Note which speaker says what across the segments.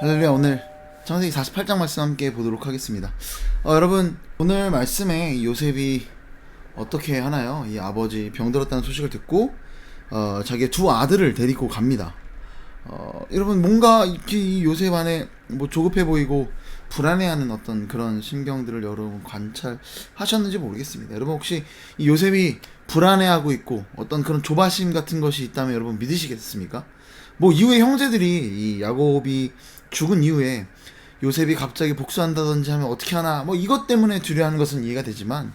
Speaker 1: 할렐루야. 오늘 창세기 48장 말씀 함께 보도록 하겠습니다. 여러분, 오늘 말씀에 요셉이 어떻게 하나요? 이 아버지 병들었다는 소식을 듣고 자기의 두 아들을 데리고 갑니다. 여러분, 뭔가 이 요셉 안에 뭐 조급해 보이고 불안해하는 어떤 그런 심경들을 여러분 관찰하셨는지 모르겠습니다. 여러분, 혹시 이 요셉이 불안해하고 있고 어떤 그런 조바심 같은 것이 있다면 여러분 믿으시겠습니까? 뭐 이후에 형제들이 이 야곱이 죽은 이후에 요셉이 갑자기 복수한다든지 하면 어떻게 하나, 뭐 이것 때문에 두려워하는 것은 이해가 되지만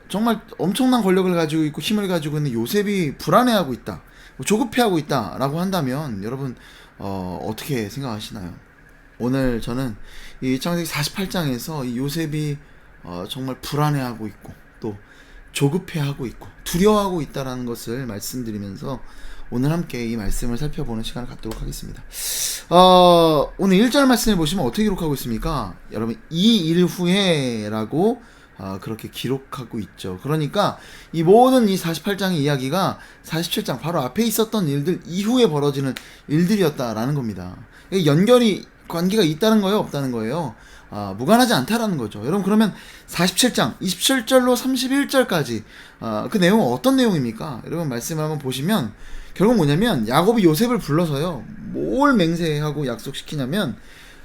Speaker 1: 정말 엄청난 권력을 가지고 있고 힘을 가지고 있는 요셉이 불안해하고 있다, 뭐 조급해하고 있다라고 한다면 여러분 어떻게 생각하시나요? 오늘 저는 이 창세기 48장에서 이 요셉이 정말 불안해하고 있고 또 조급해하고 있고 두려워하고 있다라는 것을 말씀드리면서 오늘 함께 이 말씀을 살펴보는 시간을 갖도록 하겠습니다. 오늘 1절 말씀을 보시면 어떻게 기록하고 있습니까? 여러분, 이 일 후에라고 그렇게 기록하고 있죠. 그러니까 이 모든 이 48장의 이야기가 47장 바로 앞에 있었던 일들 이후에 벌어지는 일들이었다라는 겁니다. 관계가 있다는 거예요, 없다는 거예요? 무관하지 않다라는 거죠. 여러분, 그러면 47장 27절로 31절까지 그 내용은 어떤 내용입니까? 여러분, 말씀을 한번 보시면 결국 뭐냐면 야곱이 요셉을 불러서요, 뭘 맹세하고 약속시키냐면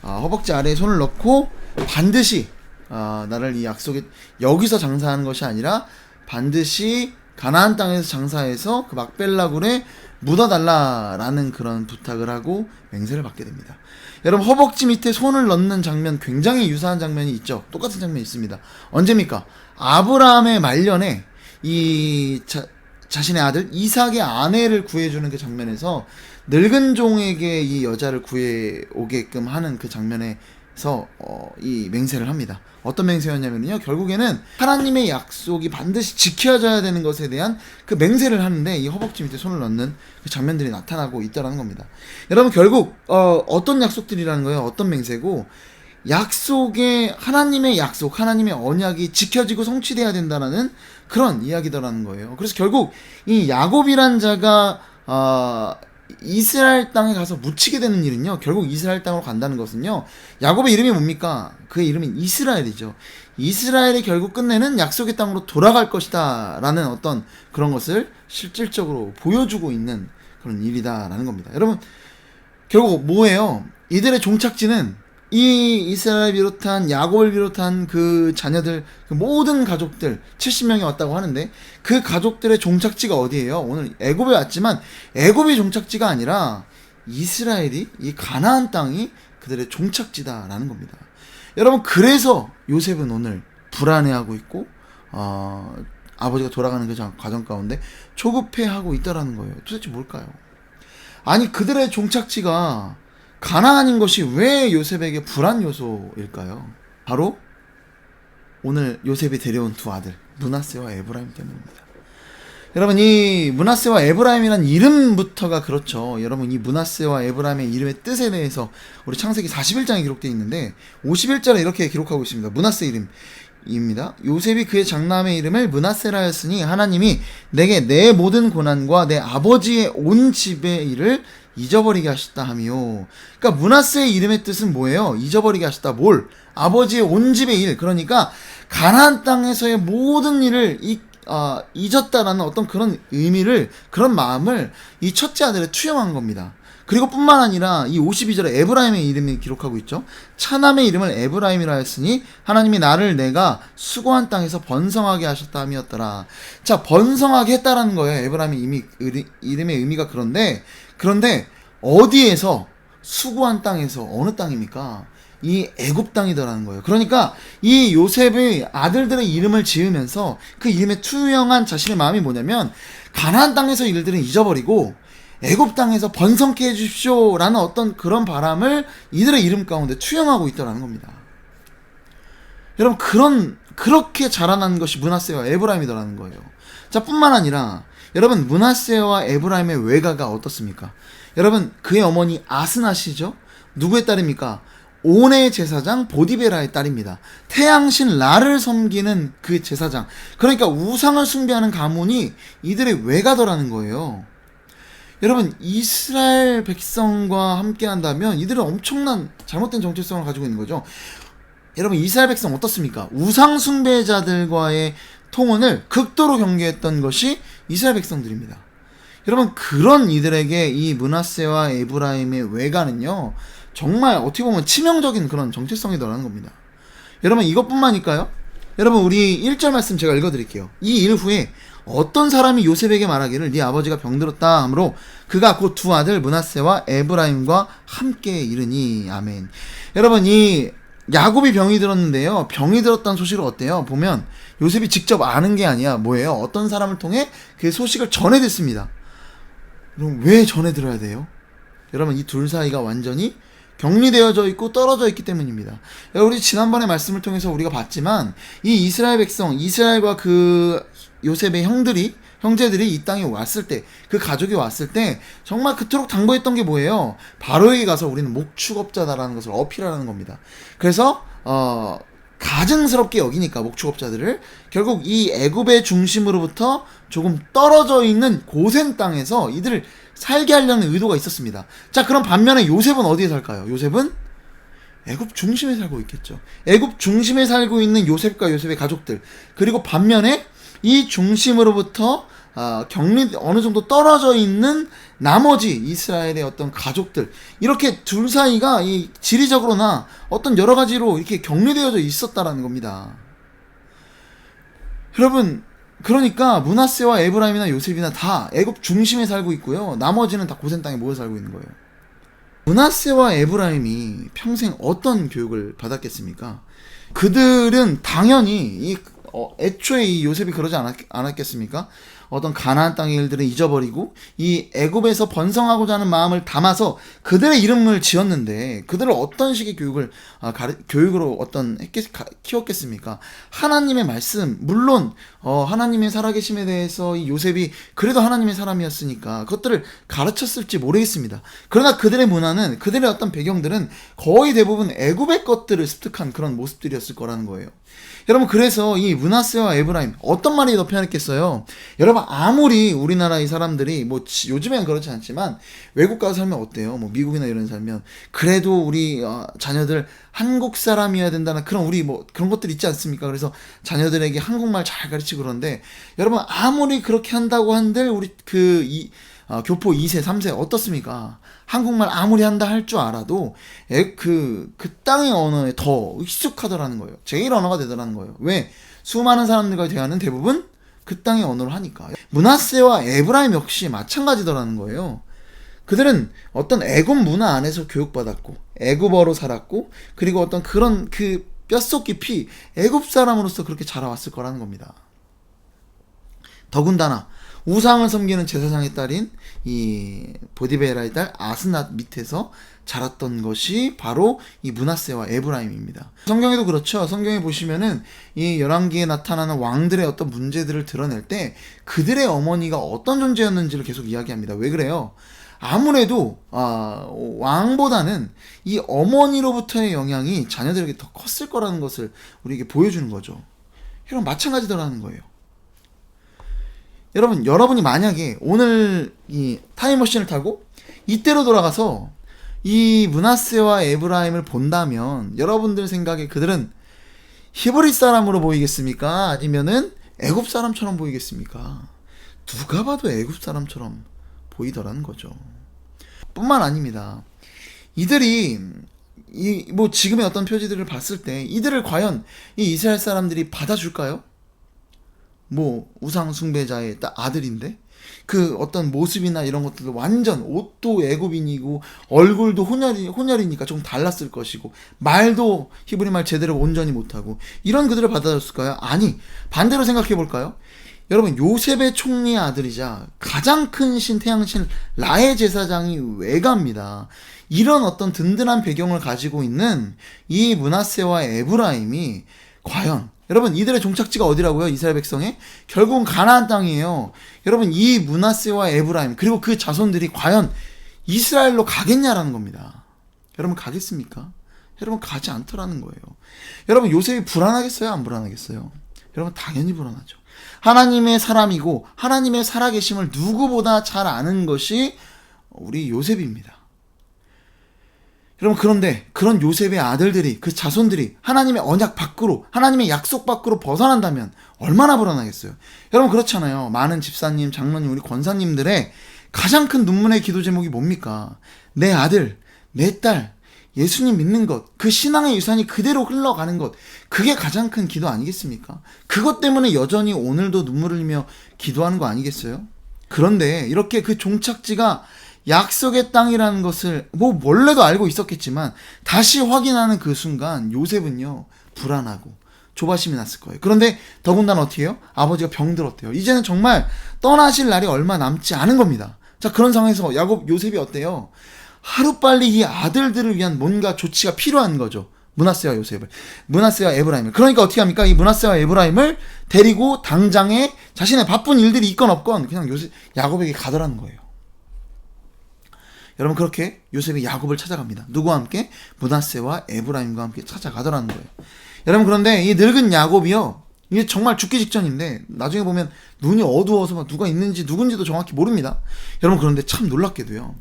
Speaker 1: 허벅지 아래에 손을 넣고 반드시 나를 이 약속에 여기서 장사하는 것이 아니라 반드시 가나안 땅에서 장사해서 그 막벨라굴에 묻어달라라는 그런 부탁을 하고 맹세를 받게 됩니다. 여러분, 허벅지 밑에 손을 넣는 장면, 굉장히 유사한 장면이 있죠. 똑같은 장면이 있습니다. 언제입니까? 아브라함의 말년에 자신의 아들 이삭의 아내를 구해주는 그 장면에서 늙은 종에게 이 여자를 구해오게끔 하는 그 장면에서 이 맹세를 합니다. 어떤 맹세였냐면요, 결국에는 하나님의 약속이 반드시 지켜져야 되는 것에 대한 그 맹세를 하는데 이 허벅지 밑에 손을 넣는 그 장면들이 나타나고 있다는 겁니다. 여러분, 결국 어떤 약속들이라는 거예요? 어떤 맹세고, 하나님의 약속, 하나님의 언약이 지켜지고 성취돼야 된다는 그런 이야기더라는 거예요. 그래서 결국 이 야곱이란 자가 이스라엘 땅에 가서 묻히게 되는 일은요, 결국 이스라엘 땅으로 간다는 것은요, 야곱의 이름이 뭡니까? 그의 이름이 이스라엘이죠. 이스라엘이 결국 끝내는 약속의 땅으로 돌아갈 것이다 라는 어떤 그런 것을 실질적으로 보여주고 있는 그런 일이다라는 겁니다. 여러분, 결국 뭐예요? 이들의 종착지는 이 이스라엘 비롯한 야곱을 비롯한 그 자녀들, 그 모든 가족들 70명이 왔다고 하는데 그 가족들의 종착지가 어디예요? 오늘 애굽에 왔지만 애굽이 종착지가 아니라 이스라엘이, 이 가나안 땅이 그들의 종착지다라는 겁니다. 여러분, 그래서 요셉은 오늘 불안해하고 있고 아버지가 돌아가는 그 과정 가운데 조급해하고 있다라는 거예요. 도대체 뭘까요? 아니, 그들의 종착지가 가나안인 것이 왜 요셉에게 불안 요소일까요? 바로 오늘 요셉이 데려온 두 아들 므낫세와 에브라임 때문입니다. 여러분, 이 므낫세와 에브라임이란 이름부터가 그렇죠. 여러분, 이 므낫세와 에브라임의 이름의 뜻에 대해서 우리 창세기 41장에 기록되어 있는데 51절에 이렇게 기록하고 있습니다. 므낫세 이름입니다. 요셉이 그의 장남의 이름을 므낫세라 하였으니 하나님이 내게 내 모든 고난과 내 아버지의 온 집의 일을 잊어버리게 하셨다 하미요. 그러니까 므낫세의 이름의 뜻은 뭐예요? 잊어버리게 하셨다. 뭘? 아버지의 온 집의 일. 그러니까 가나안 땅에서의 모든 일을 잊었다라는 어떤 그런 의미를, 그런 마음을 이 첫째 아들에 투영한 겁니다. 그리고 뿐만 아니라 이 52절에 에브라임의 이름이 기록하고 있죠. 차남의 이름을 에브라임이라 했으니 하나님이 나를 내가 수고한 땅에서 번성하게 하셨다 함이었더라. 자, 번성하게 했다라는 거예요. 에브라임의 이름의 의미가 그런데 어디에서? 수고한 땅에서. 어느 땅입니까? 이 애굽 땅이더라는 거예요. 그러니까 이 요셉의 아들들의 이름을 지으면서 그 이름에 투영한 자신의 마음이 뭐냐면, 가나안 땅에서 일들은 잊어버리고 애굽 땅에서 번성케 해주십시오 라는 어떤 그런 바람을 이들의 이름 가운데 투영하고 있더라는 겁니다. 여러분, 그렇게 자라난 것이 므낫세와 에브라임이더라는 거예요. 자, 뿐만 아니라 여러분, 므낫세와 에브라임의 외가가 어떻습니까? 여러분, 그의 어머니 아스나시죠? 누구의 딸입니까? 온의 제사장 보디베라의 딸입니다. 태양신 라를 섬기는 그 제사장, 그러니까 우상을 숭배하는 가문이 이들의 외가더라는 거예요. 여러분, 이스라엘 백성과 함께 한다면 이들은 엄청난 잘못된 정체성을 가지고 있는 거죠. 여러분, 이스라엘 백성 어떻습니까? 우상 숭배자들과의 통혼을 극도로 경계했던 것이 이스라엘 백성들입니다. 여러분, 그런 이들에게 이 므낫세와 에브라임의 외가는요, 정말 어떻게 보면 치명적인 그런 정체성이더라는 겁니다. 여러분, 이것뿐만일까요? 여러분, 우리 1절 말씀 제가 읽어드릴게요. 이 일 후에 어떤 사람이 요셉에게 말하기를 네 아버지가 병들었다 하므로 그가 곧 두 아들 므낫세와 에브라임과 함께 이르니. 아멘. 여러분, 이 야곱이 병이 들었는데요, 병이 들었다는 소식을 어때요? 보면 요셉이 직접 아는 게 아니야. 뭐예요? 어떤 사람을 통해 그 소식을 전해 듣습니다. 그럼 왜 전해 들어야 돼요? 여러분, 이 둘 사이가 완전히 격리되어져 있고 떨어져 있기 때문입니다. 우리 지난번에 말씀을 통해서 우리가 봤지만 이 이스라엘 백성, 이스라엘과 그 요셉의 형제들이 이 땅에 왔을 때, 그 가족이 왔을 때 정말 그토록 당부했던 게 뭐예요? 바로에게 가서 우리는 목축업자다라는 것을 어필하라는 겁니다. 그래서 가증스럽게 여기니까 목축업자들을 결국 이 애굽의 중심으로부터 조금 떨어져 있는 고센 땅에서 이들을 살게 하려는 의도가 있었습니다. 자, 그럼 반면에 요셉은 어디에 살까요? 요셉은 애굽 중심에 살고 있겠죠. 애굽 중심에 살고 있는 요셉과 요셉의 가족들, 그리고 반면에 이 중심으로부터 어느 정도 떨어져 있는 나머지 이스라엘의 어떤 가족들, 이렇게 둘 사이가 이 지리적으로나 어떤 여러 가지로 이렇게 격리되어져 있었다라는 겁니다. 여러분, 그러니까 므낫세와 에브라임이나 요셉이나 다 애굽 중심에 살고 있고요, 나머지는 다 고센 땅에 모여 살고 있는 거예요. 므낫세와 에브라임이 평생 어떤 교육을 받았겠습니까? 그들은 당연히 애초에 이 요셉이 그러지 않았겠습니까? 어떤 가나안 땅의 일들을 잊어버리고 이 애굽에서 번성하고자 하는 마음을 담아서 그들의 이름을 지었는데, 그들을 어떤 식의 교육으로 키웠겠습니까? 하나님의 말씀, 물론 하나님의 살아계심에 대해서 이 요셉이 그래도 하나님의 사람이었으니까 그것들을 가르쳤을지 모르겠습니다. 그러나 그들의 문화는, 그들의 어떤 배경들은 거의 대부분 애굽의 것들을 습득한 그런 모습들이었을 거라는 거예요. 여러분, 그래서 이 므낫세와 에브라임, 어떤 말이 더 편했겠어요? 여러분, 아무리 우리나라의 사람들이 요즘엔 그렇지 않지만 외국 가서 살면 어때요? 미국이나 이런 살면 그래도 우리 자녀들 한국 사람이어야 된다는 그런 그런 것들 있지 않습니까? 그래서 자녀들에게 한국말 잘 가르치고. 그런데 여러분, 아무리 그렇게 한다고 한들 우리 교포 2세 3세 어떻습니까? 한국말 아무리 한다 할 줄 알아도 그 땅의 언어에 더 익숙하더라는 거예요. 제일 언어가 되더라는 거예요. 왜? 수많은 사람들과 대화는 대부분 그 땅의 언어를 하니까. 므낫세와 에브라임 역시 마찬가지더라는 거예요. 그들은 어떤 애굽 문화 안에서 교육받았고 애굽어로 살았고, 그리고 어떤 그런 그 뼛속 깊이 애굽 사람으로서 그렇게 자라왔을 거라는 겁니다. 더군다나 우상을 섬기는 제사장의 딸인 이 보디베라의 딸 아스낫 밑에서 자랐던 것이 바로 이 므낫세와 에브라임입니다. 성경에도 그렇죠. 성경에 보시면은 이 열왕기에 나타나는 왕들의 어떤 문제들을 드러낼 때 그들의 어머니가 어떤 존재였는지를 계속 이야기합니다. 왜 그래요? 아무래도 왕보다는 이 어머니로부터의 영향이 자녀들에게 더 컸을 거라는 것을 우리에게 보여주는 거죠. 이런 마찬가지더라는 거예요. 여러분이 만약에 오늘 이 타임머신을 타고 이때로 돌아가서 이 므낫세와 에브라임을 본다면 여러분들 생각에 그들은 히브리 사람으로 보이겠습니까? 아니면은 애굽 사람처럼 보이겠습니까? 누가 봐도 애굽 사람처럼 보이더라는 거죠. 뿐만 아닙니다. 이들이 지금의 어떤 표지들을 봤을 때 이들을 과연 이 이스라엘 사람들이 받아줄까요? 우상 숭배자의 아들인데 그 어떤 모습이나 이런 것들도 완전 옷도 애굽인이고 얼굴도 혼혈이니까 좀 달랐을 것이고 말도 히브리 말 제대로 온전히 못하고 이런 그들을 받아줬을까요? 아니, 반대로 생각해 볼까요? 여러분, 요셉의 총리의 아들이자 가장 큰 신, 태양신 라의 제사장이 외가입니다. 이런 어떤 든든한 배경을 가지고 있는 이 므낫세와 에브라임이 과연, 여러분, 이들의 종착지가 어디라고요? 이스라엘 백성의? 결국은 가나안 땅이에요. 여러분, 이 므낫세와 에브라임 그리고 그 자손들이 과연 이스라엘로 가겠냐라는 겁니다. 여러분, 가겠습니까? 여러분, 가지 않더라는 거예요. 여러분, 요셉이 불안하겠어요? 안 불안하겠어요? 여러분, 당연히 불안하죠. 하나님의 사람이고 하나님의 살아계심을 누구보다 잘 아는 것이 우리 요셉입니다. 여러분, 그런데 그런 요셉의 아들들이, 그 자손들이 하나님의 언약 밖으로, 하나님의 약속 밖으로 벗어난다면 얼마나 불안하겠어요. 여러분, 그렇잖아요. 많은 집사님, 장로님, 우리 권사님들의 가장 큰 눈물의 기도 제목이 뭡니까? 내 아들, 내 딸, 예수님 믿는 것, 그 신앙의 유산이 그대로 흘러가는 것, 그게 가장 큰 기도 아니겠습니까? 그것 때문에 여전히 오늘도 눈물을 흘리며 기도하는 거 아니겠어요? 그런데 이렇게 그 종착지가 약속의 땅이라는 것을 뭐 원래도 알고 있었겠지만 다시 확인하는 그 순간 요셉은요, 불안하고 조바심이 났을 거예요. 그런데 더군다나 어떻게 해요? 아버지가 병들었대요. 이제는 정말 떠나실 날이 얼마 남지 않은 겁니다. 자, 그런 상황에서 요셉이 어때요? 하루빨리 이 아들들을 위한 뭔가 조치가 필요한 거죠. 므낫세와 요셉을, 므낫세와 에브라임을. 그러니까 어떻게 합니까? 이 므낫세와 에브라임을 데리고 당장에 자신의 바쁜 일들이 있건 없건 그냥 야곱에게 가더라는 거예요. 여러분, 그렇게 요셉이 야곱을 찾아갑니다. 누구와 함께? 므낫세와 에브라임과 함께 찾아가더라는 거예요. 여러분, 그런데 이 늙은 야곱이요, 이게 정말 죽기 직전인데 나중에 보면 눈이 어두워서 막 누가 있는지 누군지도 정확히 모릅니다. 여러분, 그런데 참 놀랍게도요,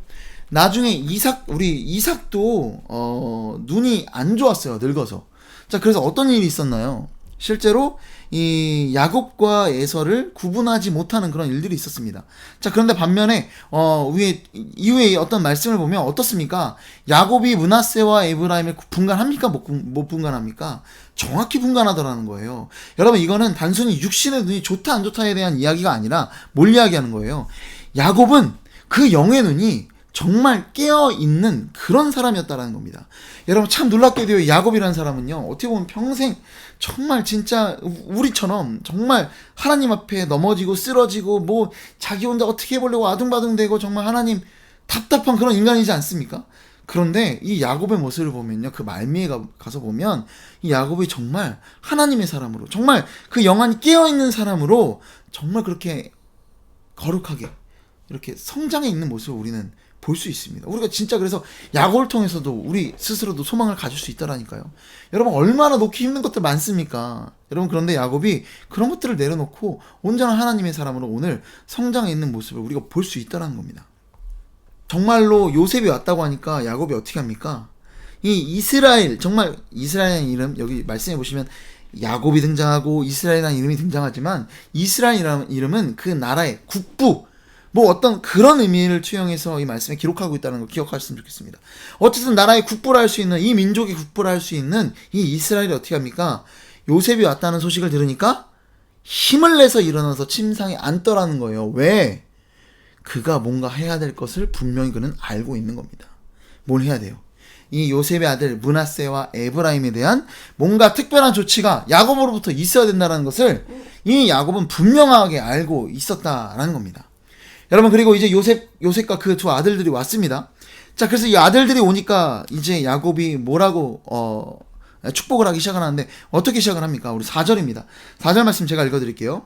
Speaker 1: 나중에 우리 이삭도 눈이 안 좋았어요. 늙어서. 자, 그래서 어떤 일이 있었나요? 실제로 이 야곱과 에서를 구분하지 못하는 그런 일들이 있었습니다. 자, 그런데 반면에 이후에 어떤 말씀을 보면 어떻습니까? 야곱이 므낫세와 에브라임을 분간합니까? 못 분간합니까? 정확히 분간하더라는 거예요. 여러분, 이거는 단순히 육신의 눈이 좋다 안 좋다에 대한 이야기가 아니라 뭘 이야기하는 거예요? 야곱은 그 영의 눈이 정말 깨어있는 그런 사람이었다라는 겁니다. 여러분, 참 놀랍게도요, 야곱이라는 사람은요, 어떻게 보면 평생 정말 진짜 우리처럼 정말 하나님 앞에 넘어지고 쓰러지고 뭐 자기 혼자 어떻게 해보려고 아둥바둥대고 정말 하나님 답답한 그런 인간이지 않습니까? 그런데 이 야곱의 모습을 보면요, 그 말미에 가서 보면 이 야곱이 정말 하나님의 사람으로, 정말 그 영안이 깨어있는 사람으로 정말 그렇게 거룩하게 이렇게 성장해 있는 모습을 우리는 볼 수 있습니다. 우리가 진짜 그래서 야곱을 통해서도 우리 스스로도 소망을 가질 수 있다라니까요. 여러분, 얼마나 놓기 힘든 것들 많습니까? 여러분, 그런데 야곱이 그런 것들을 내려놓고 온전한 하나님의 사람으로 오늘 성장해 있는 모습을 우리가 볼 수 있다라는 겁니다. 정말로 요셉이 왔다고 하니까 야곱이 어떻게 합니까? 이 이스라엘, 정말 이스라엘이라는 이름, 여기 말씀해 보시면 야곱이 등장하고 이스라엘이라는 이름이 등장하지만 이스라엘이라는 이름은 그 나라의 국부, 뭐 어떤 그런 의미를 투영해서 이 말씀에 기록하고 있다는 걸 기억하셨으면 좋겠습니다. 어쨌든 나라의 국부라 할 수 있는, 이 민족의 국부라 할 수 있는 이 이스라엘이 어떻게 합니까? 요셉이 왔다는 소식을 들으니까 힘을 내서 일어나서 침상에 앉더라는 거예요. 왜? 그가 뭔가 해야 될 것을 분명히 그는 알고 있는 겁니다. 뭘 해야 돼요? 이 요셉의 아들 므낫세와 에브라임에 대한 뭔가 특별한 조치가 야곱으로부터 있어야 된다는 것을 이 야곱은 분명하게 알고 있었다라는 겁니다. 여러분, 그리고 이제 요셉과 그 두 아들들이 왔습니다. 자, 그래서 이 아들들이 오니까 이제 야곱이 뭐라고 축복을 하기 시작을 하는데 어떻게 시작을 합니까? 우리 4절입니다. 4절 말씀 제가 읽어드릴게요.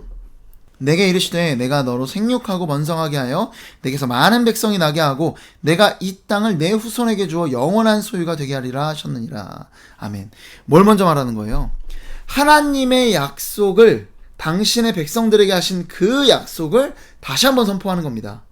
Speaker 1: 내게 이르시되 내가 너로 생육하고 번성하게 하여 내게서 많은 백성이 나게 하고 내가 이 땅을 내 후손에게 주어 영원한 소유가 되게 하리라 하셨느니라. 아멘. 뭘 먼저 말하는 거예요? 하나님의 약속을, 당신의 백성들에게 하신 그 약속을 다시 한번 선포하는 겁니다.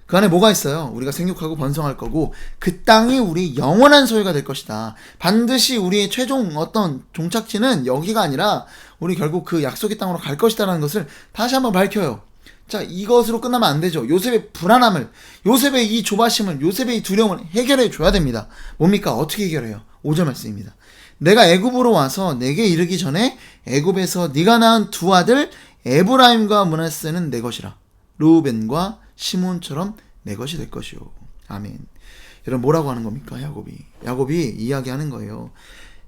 Speaker 1: 그 안에 뭐가 있어요? 우리가 생육하고 번성할 거고 그 땅이 우리 영원한 소유가 될 것이다. 반드시 우리의 최종 어떤 종착지는 여기가 아니라 우리 결국 그 약속의 땅으로 갈 것이다라는 것을 다시 한번 밝혀요. 자, 이것으로 끝나면 안 되죠. 요셉의 불안함을, 요셉의 이 조바심을, 요셉의 이 두려움을 해결해 줘야 됩니다. 뭡니까? 어떻게 해결해요? 5절 말씀입니다. 내가 애굽으로 와서 내게 이르기 전에 애굽에서 네가 낳은 두 아들 에브라임과 므낫세는 내 것이라. 르우벤과 시몬처럼 내 것이 될 것이요. 아멘. 여러분, 뭐라고 하는 겁니까? 야곱이 이야기하는 거예요.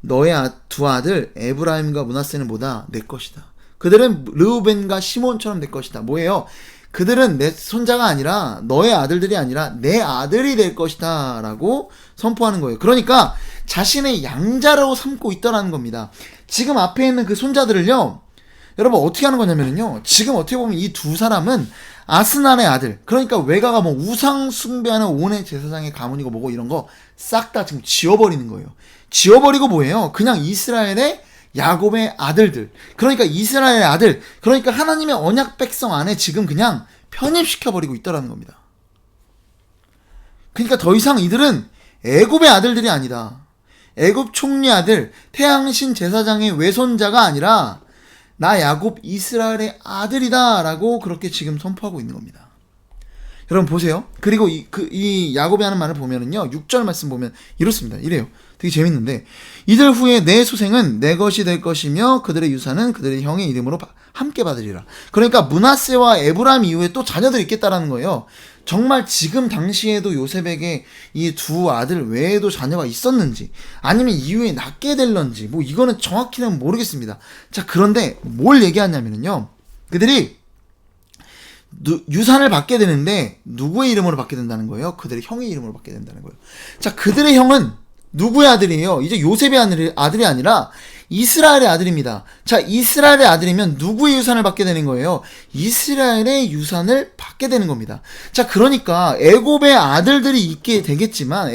Speaker 1: 너의 두 아들 에브라임과 므낫세는 뭐다? 내 것이다. 그들은 르우벤과 시몬처럼 내 것이다. 뭐예요? 그들은 내 손자가 아니라, 너의 아들들이 아니라 내 아들이 될 것이다 라고 선포하는 거예요. 그러니까 자신의 양자로 삼고 있다는 겁니다. 지금 앞에 있는 그 손자들을요, 여러분 어떻게 하는 거냐면요, 지금 어떻게 보면 이 두 사람은 아스난의 아들, 그러니까 외가가 뭐 우상 숭배하는 온의 제사장의 가문이고 뭐고 이런 거 싹 다 지금 지워버리는 거예요. 지워버리고 뭐예요? 그냥 이스라엘의 야곱의 아들들, 그러니까 이스라엘의 아들, 그러니까 하나님의 언약 백성 안에 지금 그냥 편입시켜버리고 있다는 겁니다. 그러니까 더 이상 이들은 애굽의 아들들이 아니다. 애굽 총리 아들 태양신 제사장의 외손자가 아니라 나 야곱 이스라엘의 아들이다 라고 그렇게 지금 선포하고 있는 겁니다. 여러분 보세요. 그리고 이 야곱이 하는 말을 보면은요, 6절 말씀 보면 이렇습니다. 이래요. 되게 재밌는데, 이들 후에 내 소생은 내 것이 될 것이며 그들의 유산은 그들의 형의 이름으로 함께 받으리라. 그러니까 므낫세와 에브라임 이후에 또 자녀들이 있겠다라는 거예요. 정말 지금 당시에도 요셉에게 이 두 아들 외에도 자녀가 있었는지 아니면 이후에 낳게 될런지 뭐 이거는 정확히는 모르겠습니다. 자, 그런데 뭘 얘기하냐면요, 그들이 유산을 받게 되는데 누구의 이름으로 받게 된다는 거예요? 그들의 형의 이름으로 받게 된다는 거예요. 자, 그들의 형은 누구의 아들이에요? 이제 요셉의 아들이 아니라 이스라엘의 아들입니다. 자, 이스라엘의 아들이면 누구의 유산을 받게 되는 거예요? 이스라엘의 유산을 받게 되는 겁니다. 자, 그러니까 애굽의 아들들이 있게 되겠지만,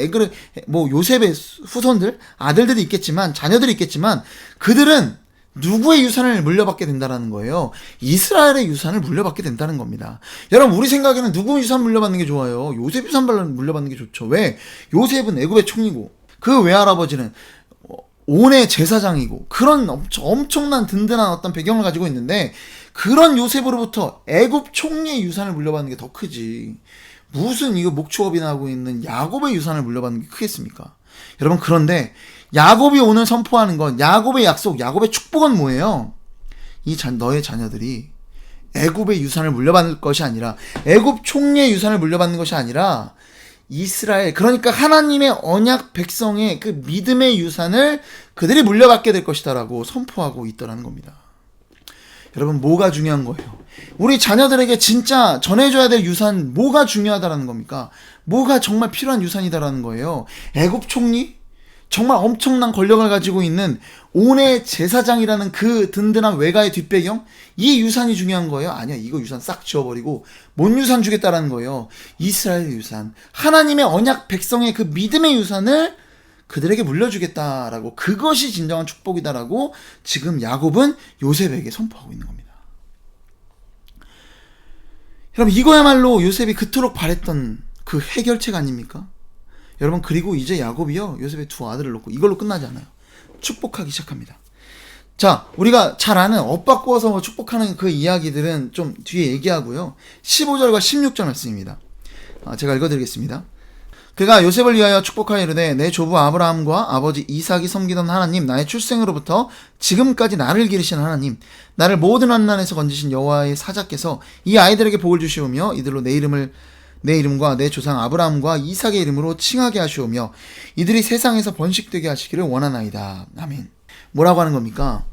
Speaker 1: 뭐 요셉의 후손들, 아들들이 있겠지만, 자녀들이 있겠지만, 그들은 누구의 유산을 물려받게 된다는 거예요? 이스라엘의 유산을 물려받게 된다는 겁니다. 여러분, 우리 생각에는 누구 유산 물려받는 게 좋아요? 요셉 유산 물려받는 게 좋죠. 왜? 요셉은 애굽의 총리고 그 외할아버지는 온의 제사장이고 그런 엄청난 든든한 어떤 배경을 가지고 있는데, 그런 요셉으로부터 애굽 총리의 유산을 물려받는 게 더 크지, 무슨 이거 목축업이나 하고 있는 야곱의 유산을 물려받는 게 크겠습니까? 여러분, 그런데 야곱이 오늘 선포하는 건, 야곱의 약속, 야곱의 축복은 뭐예요? 너의 자녀들이 애굽의 유산을 물려받을 것이 아니라, 애굽 총리의 유산을 물려받는 것이 아니라 이스라엘, 그러니까 하나님의 언약 백성의 그 믿음의 유산을 그들이 물려받게 될 것이다라고 선포하고 있더라는 겁니다. 여러분, 뭐가 중요한 거예요? 우리 자녀들에게 진짜 전해줘야 될 유산, 뭐가 중요하다라는 겁니까? 뭐가 정말 필요한 유산이다라는 거예요? 애굽 총리? 정말 엄청난 권력을 가지고 있는 온의 제사장이라는 그 든든한 외가의 뒷배경? 이 유산이 중요한 거예요? 아니야, 이거 유산 싹 지워버리고 뭔 유산 주겠다라는 거예요? 이스라엘의 유산, 하나님의 언약 백성의 그 믿음의 유산을 그들에게 물려주겠다라고, 그것이 진정한 축복이다라고 지금 야곱은 요셉에게 선포하고 있는 겁니다. 여러분, 이거야말로 요셉이 그토록 바랬던 그 해결책 아닙니까? 여러분, 그리고 이제 야곱이요, 요셉의 두 아들을 놓고 이걸로 끝나지 않아요. 축복하기 시작합니다. 자, 우리가 잘 아는 엇바꾸어서 축복하는 그 이야기들은 좀 뒤에 얘기하고요. 15절과 16절 말씀입니다. 제가 읽어드리겠습니다. 그가 요셉을 위하여 축복하여 이르되, 내 조부 아브라함과 아버지 이삭이 섬기던 하나님, 나의 출생으로부터 지금까지 나를 기르신 하나님, 나를 모든 환난에서 건지신 여호와의 사자께서 이 아이들에게 복을 주시오며 이들로 내 이름과 내 조상 아브라함과 이삭의 이름으로 칭하게 하시오며 이들이 세상에서 번식되게 하시기를 원하나이다. 아멘. 뭐라고 하는 겁니까?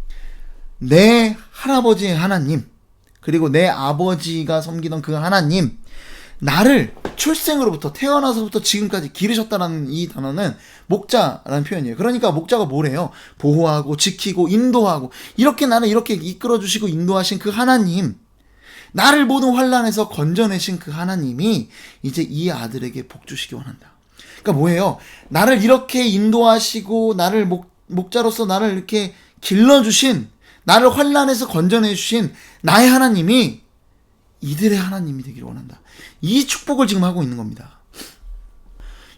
Speaker 1: 내 할아버지의 하나님, 그리고 내 아버지가 섬기던 그 하나님, 나를 출생으로부터, 태어나서부터 지금까지 기르셨다라는 이 단어는 목자라는 표현이에요. 그러니까 목자가 뭐래요? 보호하고 지키고 인도하고, 이렇게 나를 이렇게 이끌어주시고 인도하신 그 하나님, 나를 모든 환난에서 건져내신 그 하나님이 이제 이 아들에게 복 주시기 원한다. 그러니까 뭐예요? 나를 이렇게 인도하시고 나를 목자로서 나를 이렇게 길러주신, 나를 환난에서 건져내주신 나의 하나님이 이들의 하나님이 되기를 원한다. 이 축복을 지금 하고 있는 겁니다.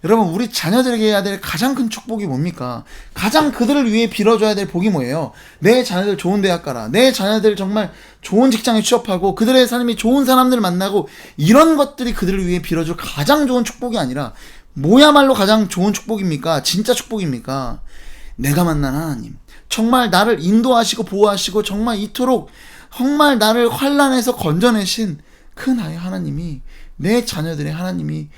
Speaker 1: 여러분, 우리 자녀들에게 해야 될 가장 큰 축복이 뭡니까? 가장 그들을 위해 빌어줘야 될 복이 뭐예요? 내 자녀들 좋은 대학 가라, 내 자녀들 정말 좋은 직장에 취업하고 그들의 삶이 좋은 사람들을 만나고, 이런 것들이 그들을 위해 빌어줄 가장 좋은 축복이 아니라, 뭐야말로 가장 좋은 축복입니까? 진짜 축복입니까? 내가 만난 하나님, 정말 나를 인도하시고 보호하시고 정말 이토록 정말 나를 환난에서 건져내신 그 나의 하나님이 내 자녀들의 하나님이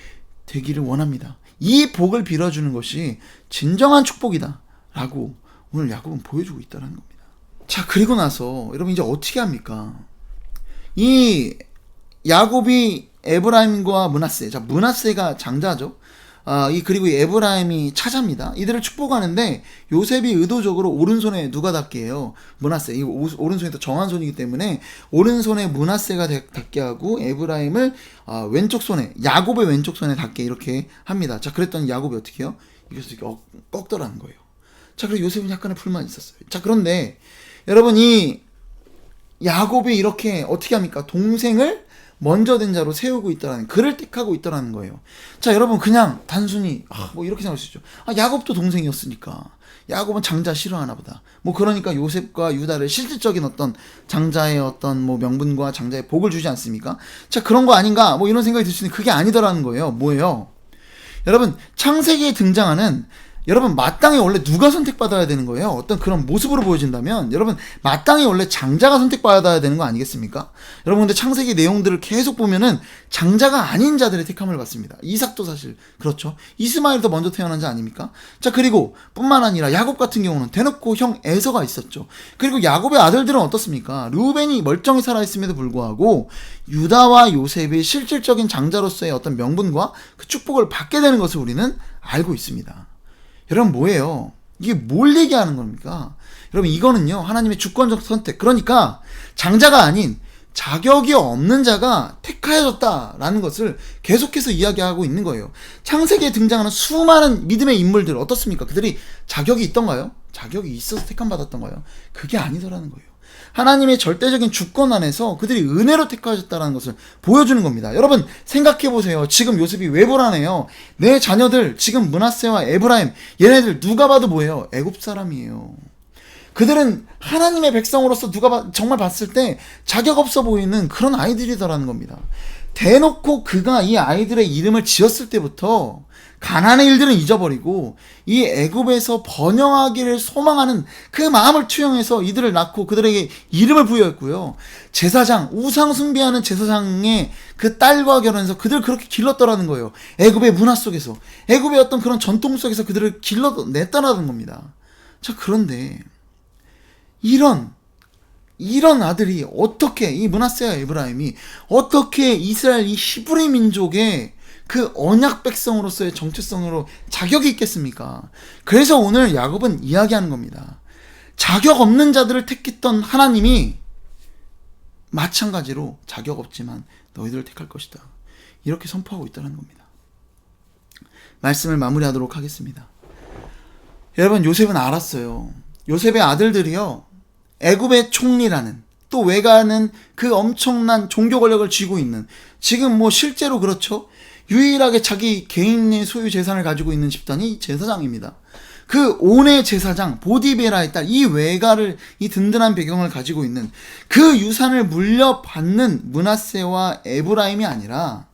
Speaker 1: 되기를 원합니다. 이 복을 빌어주는 것이 진정한 축복이다 라고 오늘 야곱은 보여주고 있다는 겁니다. 자, 그리고 나서 여러분 이제 어떻게 합니까? 이 야곱이 에브라임과 므낫세, 자, 므낫세가 장자죠. 그리고 이 에브라임이 차자입니다. 이들을 축복하는데 요셉이 의도적으로 오른손에 누가 닿게 해요? 므낫세. 이 오른손이 더 정한 손이기 때문에 오른손에 므낫세가 닿게 하고 에브라임을 왼쪽 손에, 야곱의 왼쪽 손에 닿게 이렇게 합니다. 자, 그랬더니 야곱이 어떻게 해요? 이것을 이렇게 꺾더라는 거예요. 자, 그리고 요셉은 약간의 불만이 있었어요. 자, 그런데 여러분, 이 야곱이 이렇게 어떻게 합니까? 동생을 먼저 된 자로 세우고 있다라는, 그를 택하고 있다라는 거예요. 자, 여러분, 그냥 단순히 뭐 이렇게 생각할 수 있죠. 야곱도 동생이었으니까 야곱은 장자 싫어하나 보다. 뭐 그러니까 요셉과 유다를 실질적인 어떤 장자의 어떤 뭐 명분과 장자의 복을 주지 않습니까? 자, 그런 거 아닌가? 뭐 이런 생각이 들 수 있는데 그게 아니더라는 거예요. 뭐예요? 여러분, 창세기에 등장하는, 여러분, 마땅히 원래 누가 선택받아야 되는 거예요? 어떤 그런 모습으로 보여진다면, 여러분, 마땅히 원래 장자가 선택받아야 되는 거 아니겠습니까? 여러분, 근데 창세기 내용들을 계속 보면은 장자가 아닌 자들의 택함을 받습니다. 이삭도 사실 그렇죠. 이스마엘도 먼저 태어난 자 아닙니까? 자, 그리고 뿐만 아니라 야곱 같은 경우는 대놓고 형 에서가 있었죠. 그리고 야곱의 아들들은 어떻습니까? 르우벤이 멀쩡히 살아있음에도 불구하고 유다와 요셉이 실질적인 장자로서의 어떤 명분과 그 축복을 받게 되는 것을 우리는 알고 있습니다. 여러분, 뭐예요? 이게 뭘 얘기하는 겁니까? 여러분, 이거는요, 하나님의 주권적 선택, 그러니까 장자가 아닌 자격이 없는 자가 택하여졌다라는 것을 계속해서 이야기하고 있는 거예요. 창세기에 등장하는 수많은 믿음의 인물들 어떻습니까? 그들이 자격이 있던가요? 자격이 있어서 택함 받았던가요? 그게 아니더라는 거예요. 하나님의 절대적인 주권 안에서 그들이 은혜로 택하셨다는 것을 보여주는 겁니다. 여러분, 생각해보세요. 지금 요셉이 왜 불안해요? 내 자녀들, 지금 므낫세와 에브라임, 얘네들 누가 봐도 뭐예요? 애굽 사람이에요. 그들은 하나님의 백성으로서 누가 정말 봤을 때 자격 없어 보이는 그런 아이들이더라는 겁니다. 대놓고 그가 이 아이들의 이름을 지었을 때부터 가나안의 일들은 잊어버리고 이 애굽에서 번영하기를 소망하는 그 마음을 투영해서 이들을 낳고 그들에게 이름을 부여했고요. 제사장, 우상 숭배하는 제사장의 그 딸과 결혼해서 그들을 그렇게 길렀더라는 거예요. 애굽의 문화 속에서, 애굽의 어떤 그런 전통 속에서 그들을 길러냈다라는 겁니다. 자, 그런데 이런 아들이 어떻게, 이 므낫세와 에브라임이 어떻게 이스라엘 이 히브리 민족의 그 언약 백성으로서의 정체성으로 자격이 있겠습니까? 그래서 오늘 야곱은 이야기하는 겁니다. 자격 없는 자들을 택했던 하나님이 마찬가지로 자격 없지만 너희들을 택할 것이다, 이렇게 선포하고 있다는 겁니다. 말씀을 마무리하도록 하겠습니다. 여러분, 요셉은 알았어요. 요셉의 아들들이요, 애굽의 총리라는, 또 외가는 그 엄청난 종교 권력을 쥐고 있는, 지금 뭐 실제로 그렇죠, 유일하게 자기 개인의 소유 재산을 가지고 있는 집단이 제사장입니다. 그 온의 제사장 보디베라의 딸, 이 외가를, 이 든든한 배경을 가지고 있는 그 유산을 물려받는 므낫세와 에브라임이 아니라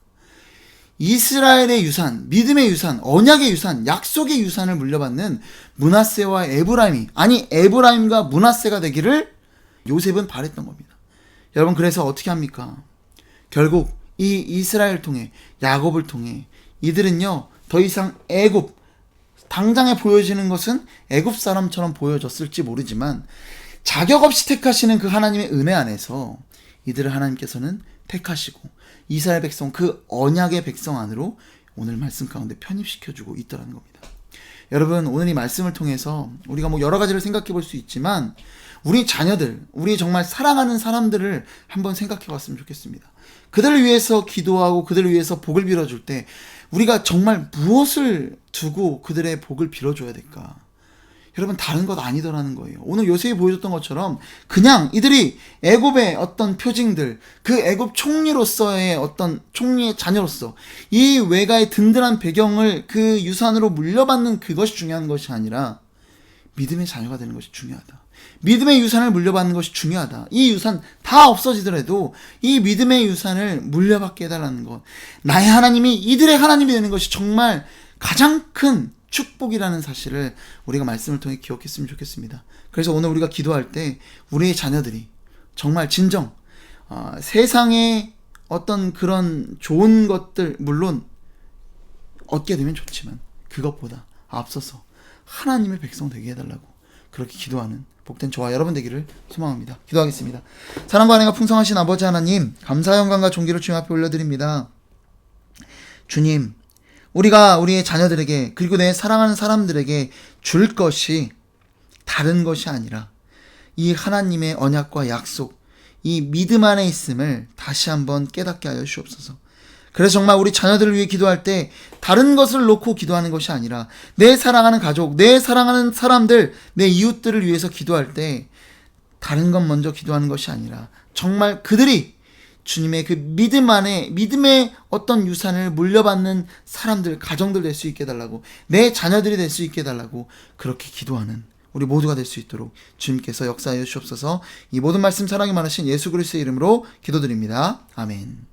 Speaker 1: 이스라엘의 유산, 믿음의 유산, 언약의 유산, 약속의 유산을 물려받는 므낫세와 에브라임이, 아니 에브라임과 므낫세가 되기를 요셉은 바랬던 겁니다. 여러분, 그래서 어떻게 합니까? 결국 이 이스라엘 통해, 야곱을 통해 이들은요, 더 이상 애굽, 당장에 보여지는 것은 애굽 사람처럼 보여졌을지 모르지만 자격 없이 택하시는 그 하나님의 은혜 안에서 이들을 하나님께서는 택하시고 이스라엘 백성, 그 언약의 백성 안으로 오늘 말씀 가운데 편입시켜주고 있다는 겁니다. 여러분, 오늘 이 말씀을 통해서 우리가 뭐 여러 가지를 생각해 볼 수 있지만 우리 자녀들, 우리 정말 사랑하는 사람들을 한번 생각해 봤으면 좋겠습니다. 그들을 위해서 기도하고 그들을 위해서 복을 빌어줄 때 우리가 정말 무엇을 두고 그들의 복을 빌어줘야 될까? 여러분, 다른 것 아니더라는 거예요. 오늘 요셉이 보여줬던 것처럼 그냥 이들이 애굽의 어떤 표징들, 그 애굽 총리로서의 어떤 총리의 자녀로서 이 외가의 든든한 배경을 그 유산으로 물려받는 그것이 중요한 것이 아니라 믿음의 자녀가 되는 것이 중요하다. 믿음의 유산을 물려받는 것이 중요하다. 이 유산 다 없어지더라도 이 믿음의 유산을 물려받게 해달라는 것, 나의 하나님이 이들의 하나님이 되는 것이 정말 가장 큰 축복이라는 사실을 우리가 말씀을 통해 기억했으면 좋겠습니다. 그래서 오늘 우리가 기도할 때 우리의 자녀들이 정말 진정 세상의 어떤 그런 좋은 것들 물론 얻게 되면 좋지만 그것보다 앞서서 하나님의 백성 되게 해달라고 그렇게 기도하는 복된 저와 여러분 되기를 소망합니다. 기도하겠습니다. 사랑과 은혜가 풍성하신 아버지 하나님, 감사 영광과 존귀를 주님 앞에 올려드립니다. 주님, 우리가 우리의 자녀들에게, 그리고 내 사랑하는 사람들에게 줄 것이 다른 것이 아니라 이 하나님의 언약과 약속, 이 믿음 안에 있음을 다시 한번 깨닫게 하여 주옵소서. 그래서 정말 우리 자녀들을 위해 기도할 때 다른 것을 놓고 기도하는 것이 아니라 내 사랑하는 가족, 내 사랑하는 사람들, 내 이웃들을 위해서 기도할 때 다른 것 먼저 기도하는 것이 아니라 정말 그들이 주님의 그 믿음의 어떤 유산을 물려받는 사람들, 가정들 될 수 있게 해달라고, 내 자녀들이 될 수 있게 해달라고 그렇게 기도하는 우리 모두가 될 수 있도록 주님께서 역사하여 주옵소서. 이 모든 말씀 사랑이 많으신 예수 그리스도의 이름으로 기도드립니다. 아멘.